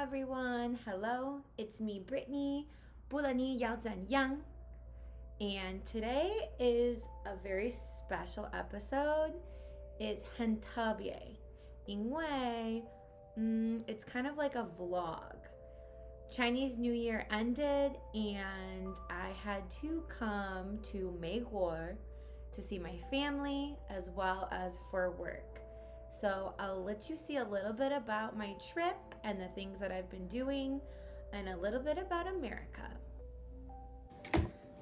everyone. Hello, it's me, Brittany. 不论你要怎样. And today is a very special episode. It's 很特别，因为it's kind of like a vlog. Chinese New Year ended and I had to come to 美国 to see my family as well as for work. So I'll let you see a little bit about my trip and the things that I've been doing and a little bit about America.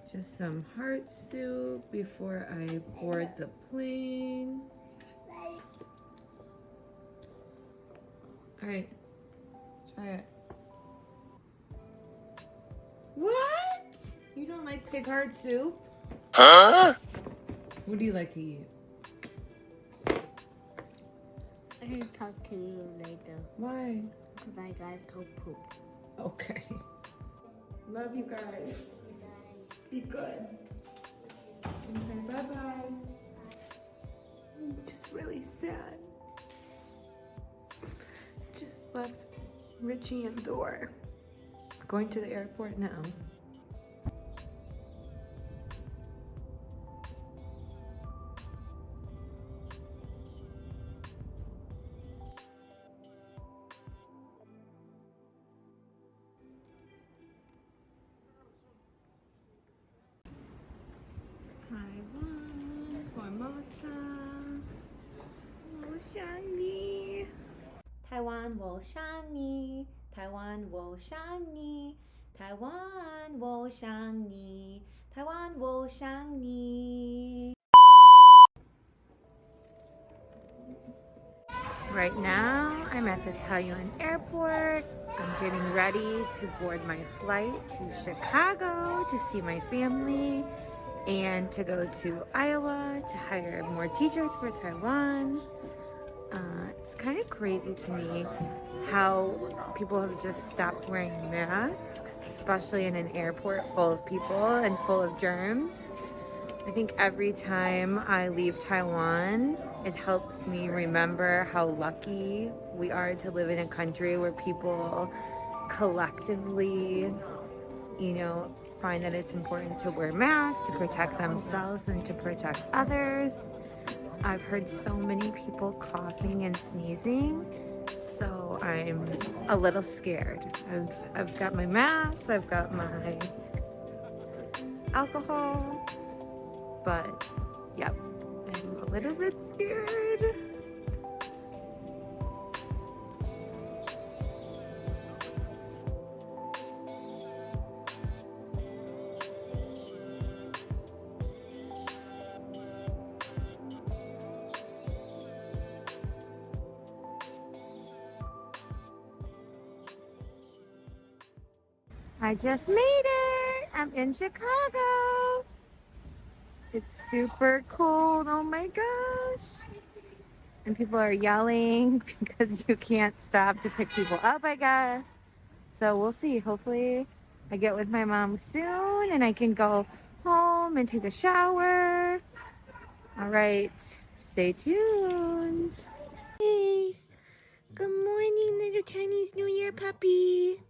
Just some heart soup before I board the plane. All right, try it. What? You don't like pig heart soup? Huh? What do you like to eat? I can talk to you later. Why? Because I gotta go poop. Okay. Love you guys. Be good. Okay, bye-bye. I'm just really sad. Just left Richie and Thor. Going to the airport now. Taiwan, Formosa. 我想你。台湾，我想你。台湾，我想你。台湾，我想你。台湾，我想你。Right now, I'm at the Taiwan airport. I'm getting ready to board my flight to Chicago to see my family and to go to Iowa to hire more teachers for Taiwan. It's kind of crazy to me how people have just stopped wearing masks, especially in an airport full of people and full of germs. I think every time I leave Taiwan, it helps me remember how lucky we are to live in a country where people collectively, find that it's important to wear masks, to protect themselves and to protect others. I've heard so many people coughing and sneezing, so I'm a little scared. I've got my mask, I've got my alcohol, but yep, I'm a little bit scared. I just made it! I'm in Chicago! It's super cold, oh my gosh! And people are yelling because you can't stop to pick people up, I guess. So we'll see. Hopefully I get with my mom soon and I can go home and take a shower. Alright, stay tuned. Peace! Good morning, little Chinese New Year puppy!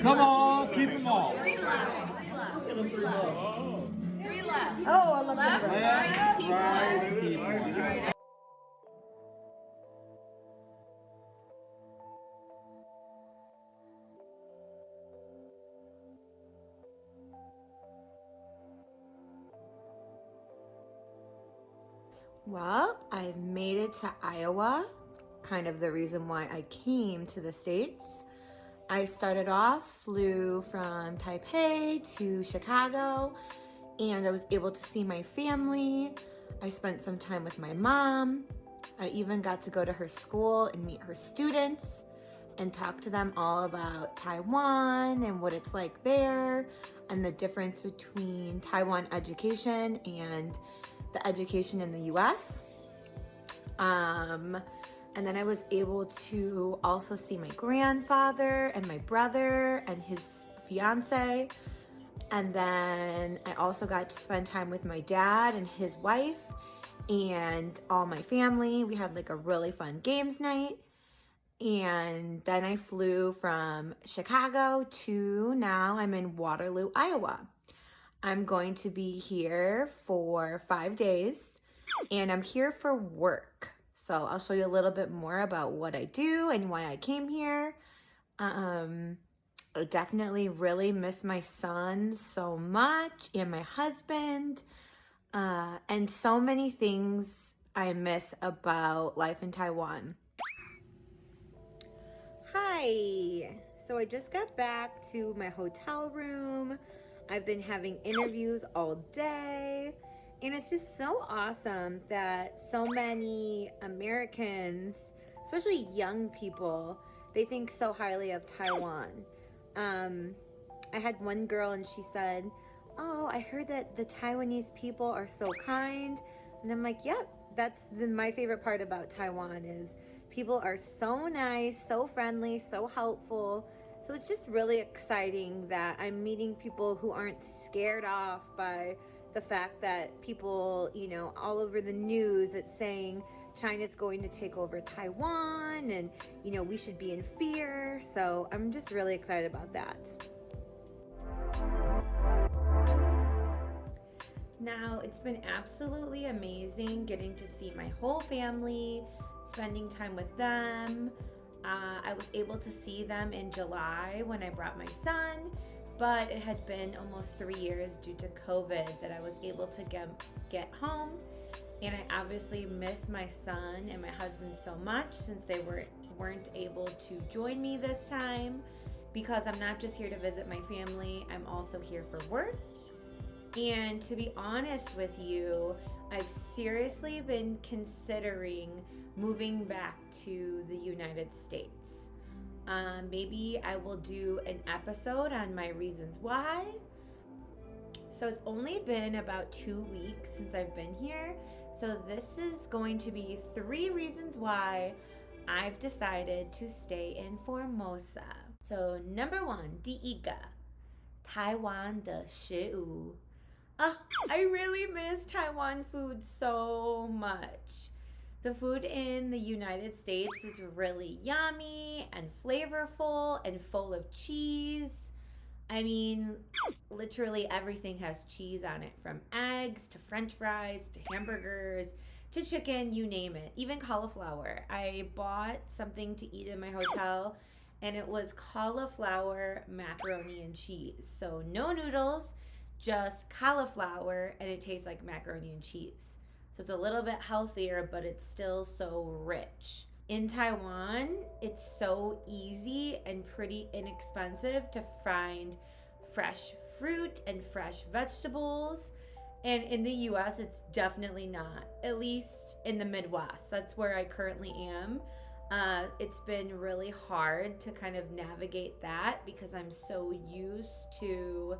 Come on, keep them all. Three left. Oh, I love Left, Left, keep right, one. keep one. Well, I've made it to Iowa, kind of the reason why I came to the States. I started off, flew from Taipei to Chicago, and I was able to see my family. I spent some time with my mom. I even got to go to her school and meet her students and talk to them all about Taiwan and what it's like there and the difference between Taiwan education and the education in the US. And then I was able to also see my grandfather and my brother and his fiance. And then I also got to spend time with my dad and his wife and all my family. We had like a really fun games night. And then I flew from Chicago to now I'm in Waterloo, Iowa. I'm going to be here for 5 days and I'm here for work. So I'll show you a little bit more about what I do and why I came here. I definitely really miss my son so much and my husband, and so many things I miss about life in Taiwan. Hi, so I just got back to my hotel room. I've been having interviews all day. And it's just so awesome that so many Americans, especially young people, they think so highly of Taiwan. I had one girl and she said, "Oh, I heard that the Taiwanese people are so kind." And I'm like, yep, that's my favorite part about Taiwan is people are so nice, so friendly, so helpful. So it's just really exciting that I'm meeting people who aren't scared off by the fact that people, you know, all over the news, it's saying China's going to take over Taiwan and, you know, we should be in fear. So I'm just really excited about that. Now, it's been absolutely amazing getting to see my whole family, spending time with them. I was able to see them in July when I brought my son. But it had been almost 3 years due to COVID that I was able to get home. And I obviously miss my son and my husband so much since they weren't able to join me this time, because I'm not just here to visit my family, I'm also here for work. And to be honest with you, I've seriously been considering moving back to the United States. Maybe I will do an episode on my reasons why. So it's only been about 2 weeks since I've been here. So this is going to be 3 reasons why I've decided to stay in Formosa. So number 1, 第一个，台湾的食物。I really miss Taiwan food so much. The food in the United States is really yummy and flavorful and full of cheese. I mean, literally everything has cheese on it, from eggs to French fries to hamburgers to chicken, you name it, even cauliflower. I bought something to eat in my hotel and it was cauliflower macaroni and cheese. So no noodles, just cauliflower, and it tastes like macaroni and cheese. So it's a little bit healthier, but it's still so rich. In Taiwan, it's so easy and pretty inexpensive to find fresh fruit and fresh vegetables. And in the US, it's definitely not, at least in the Midwest. That's where I currently am. It's been really hard to kind of navigate that because I'm so used to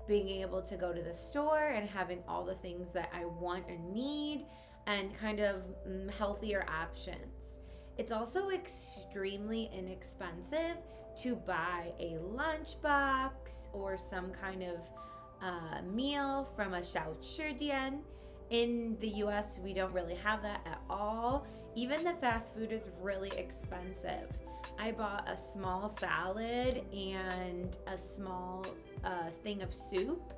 being able to go to the store and having all the things that I want and need and kind of healthier options. It's also extremely inexpensive to buy a lunchbox or some kind of meal from a 小吃店. In the US, we don't really have that at all. Even the fast food is really expensive. I bought a small salad and a small thing of soup,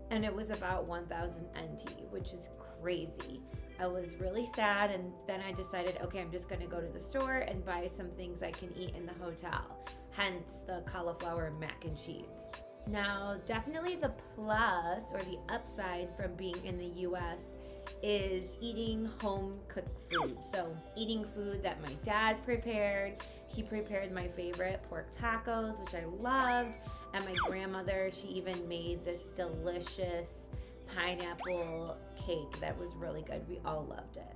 and it was about 1,000 NT, which is crazy. I was really sad, and then I decided, okay, I'm just gonna go to the store and buy some things I can eat in the hotel, hence the cauliflower mac and cheese. Now, definitely the plus or the upside from being in the US is eating home cooked food. So eating food that my dad prepared. He prepared my favorite pork tacos, which I loved. And my grandmother, she even made this delicious pineapple cake that was really good. We all loved it.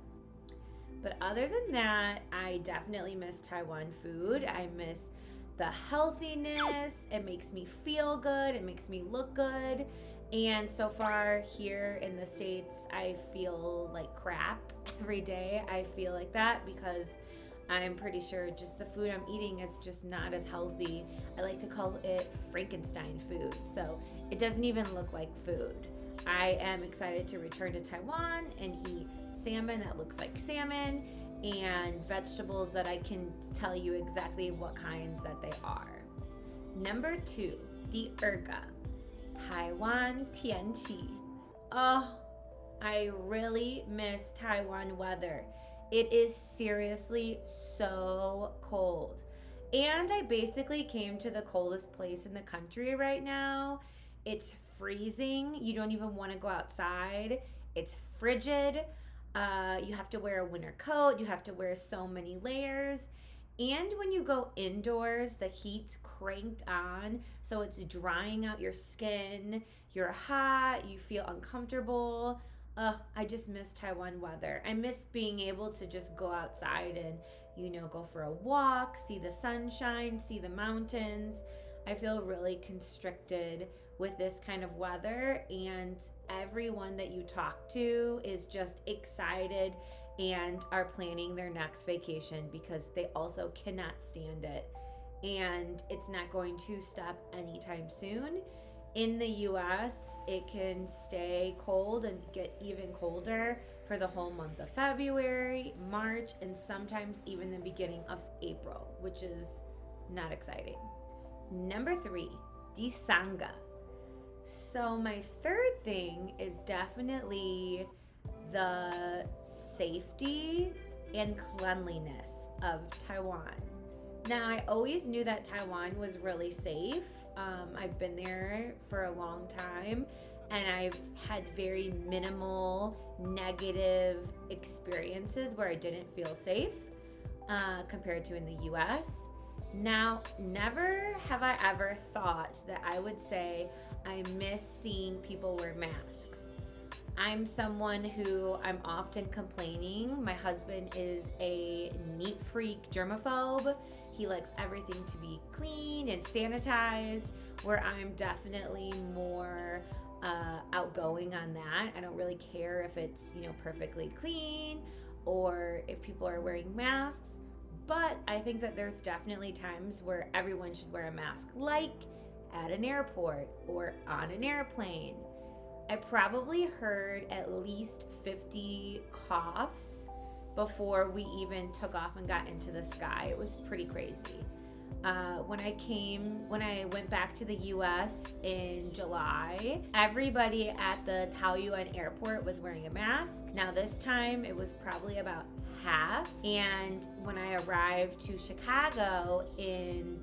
But other than that, I definitely miss Taiwan food. I miss the healthiness. It makes me feel good. It makes me look good. And so far here in the States, I feel like crap every day. I feel like that because I'm pretty sure just the food I'm eating is just not as healthy. I like to call it Frankenstein food. So it doesn't even look like food. I am excited to return to Taiwan and eat salmon that looks like salmon and vegetables that I can tell you exactly what kinds that they are. Number 2, 第二个 Taiwan 天气. Oh, I really miss Taiwan weather. It is seriously so cold. And I basically came to the coldest place in the country right now. It's freezing. You don't even want to go outside. It's frigid. You have to wear a winter coat. You have to wear so many layers. And when you go indoors, the heat's cranked on, so it's drying out your skin. You're hot. You feel uncomfortable. I just miss Taiwan weather. I miss being able to just go outside and, go for a walk, see the sunshine, see the mountains. I feel really constricted with this kind of weather, and everyone that you talk to is just excited and are planning their next vacation because they also cannot stand it. And it's not going to stop anytime soon. In the US, it can stay cold and get even colder for the whole month of February, March, and sometimes even the beginning of April, which is not exciting. Number 3, the Sangha. So my third thing is definitely the safety and cleanliness of Taiwan. Now, I always knew that Taiwan was really safe. I've been there for a long time, and I've had very minimal negative experiences where I didn't feel safe compared to in the US. Now, never have I ever thought that I would say I miss seeing people wear masks. I'm someone who I'm often complaining. My husband is a neat freak germaphobe. He likes everything to be clean and sanitized, where I'm definitely more outgoing on that. I don't really care if it's, perfectly clean or if people are wearing masks. But I think that there's definitely times where everyone should wear a mask, like at an airport or on an airplane. I probably heard at least 50 coughs before we even took off and got into the sky. It was pretty crazy. When I went back to the US in July, everybody at the Taoyuan airport was wearing a mask. Now this time it was probably about half. And when I arrived to Chicago in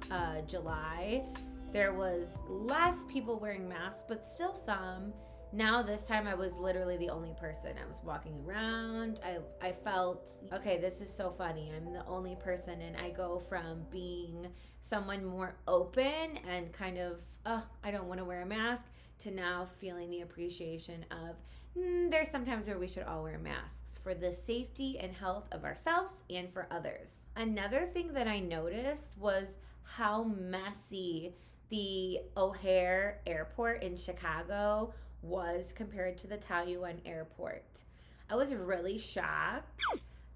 July, there was less people wearing masks, but still some. Now this time I was literally the only person. I was walking around. I felt, okay, this is so funny. I'm the only person, and I go from being someone more open and kind of, I don't want to wear a mask, to now feeling the appreciation of, there's sometimes where we should all wear masks for the safety and health of ourselves and for others. Another thing that I noticed was how messy the O'Hare Airport in Chicago was compared to the Taoyuan airport. I was really shocked.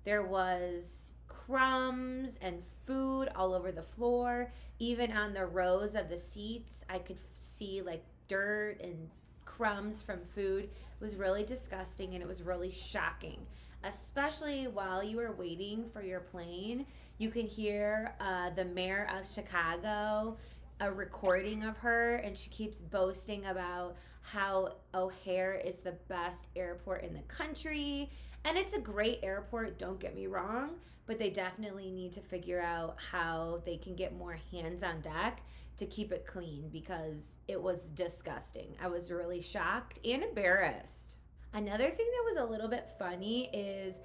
There was crumbs and food all over the floor. Even on the rows of the seats, I could see like dirt and crumbs from food. It was really disgusting, and it was really shocking. Especially while you were waiting for your plane, you can hear the mayor of Chicago, a recording of her, and she keeps boasting about how O'Hare is the best airport in the country. And it's a great airport, don't get me wrong, but they definitely need to figure out how they can get more hands on deck to keep it clean, because it was disgusting. I was really shocked and embarrassed. Another thing that was a little bit funny is,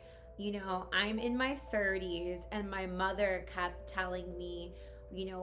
I'm in my 30s, and my mother kept telling me,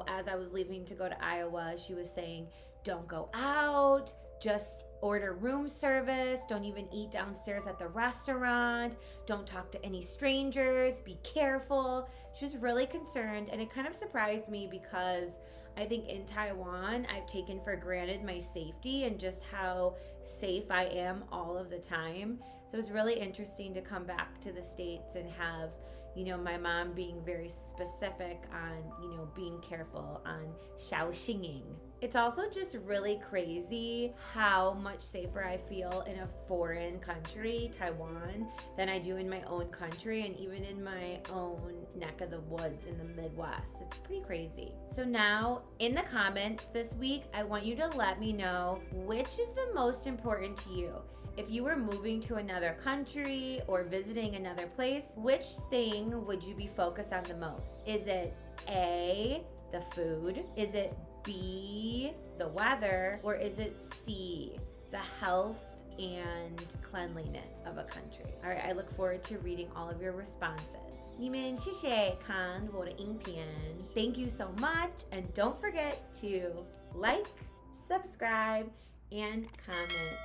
as I was leaving to go to Iowa, she was saying, don't go out, just order room service, don't even eat downstairs at the restaurant, don't talk to any strangers, be careful. She was really concerned, and it kind of surprised me because I think in Taiwan, I've taken for granted my safety and just how safe I am all of the time. So it was really interesting to come back to the States and have, you know, my mom being very specific on, you know, being careful on 小心营. It's also just really crazy how much safer I feel in a foreign country, Taiwan, than I do in my own country and even in my own neck of the woods in the Midwest. It's pretty crazy. So now, in the comments this week, I want you to let me know which is the most important to you. If you were moving to another country or visiting another place, which thing would you be focused on the most? Is it A, the food? Is it B, the weather? Or is it C, the health and cleanliness of a country? All right, I look forward to reading all of your responses. 你们谢谢看我的影片. Thank you so much, and don't forget to like, subscribe, and comment.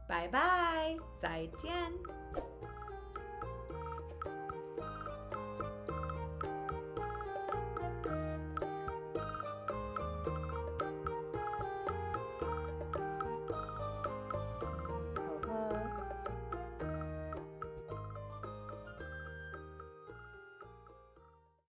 Bye bye, 再见.